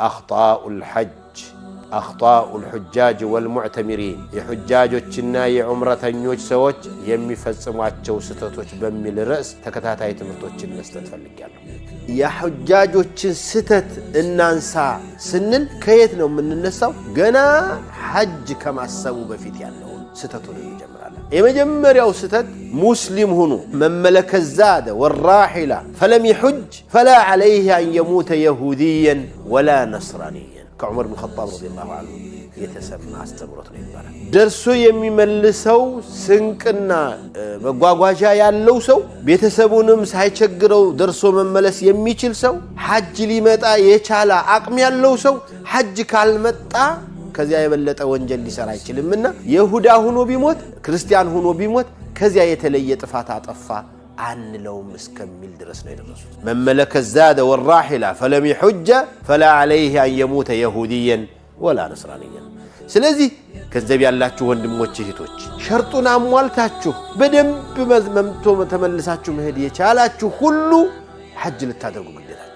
أخطاء الحج أخطاء الحجاج والمعتمرين የሁጃጆችና የዑምረተኞች ሰዎች የሚፈጽሟቸው ስተቶች በሚል ርዕስ ተከታታይ ትምህርቶችን መስጠት ፈልጊያለሁ። የሁጃጆችን ስተት እናንሳ ስንል ከየት ነው የምንነሳው? ገና ሐጅ ከማሰቡ በፊት ያለው ስተቱን እንጀምራለን። የመጀመሪያው ስተት ሙስሊም ሆኖ መመለከ الزاد والراحلة فلم يحج فلا عليه أن يموت يهوديا ولا نصرانيا كعمر بن الخطاب رضي الله عنه يتسمى استمرت الإبارة درسو يميملسو سنكنا مقواقواجا يالو سو بيتسبونم سايشقرو درسو مملس يميشل سو حج لمتا يشالا عقم يالو سو حج كالمتا كذا يبلت وانجل لسراي يشلمنا يهودا هنو بيموت كريستيان هنو بيموت كذا يتلي طفاتا طفا عن لو مسكمل درسنا يدرسوا من ملك الزاد والراحلة فلم يحج فلا عليه أن يموت يهوديا ولا نصرانيا. سلازي كذب يالله وندموچ هيتوچ شرطنا اموالتاچو بدم ممتو تملساچو مهديه چالاچو كله حج لتادرغو ግዴታችሁ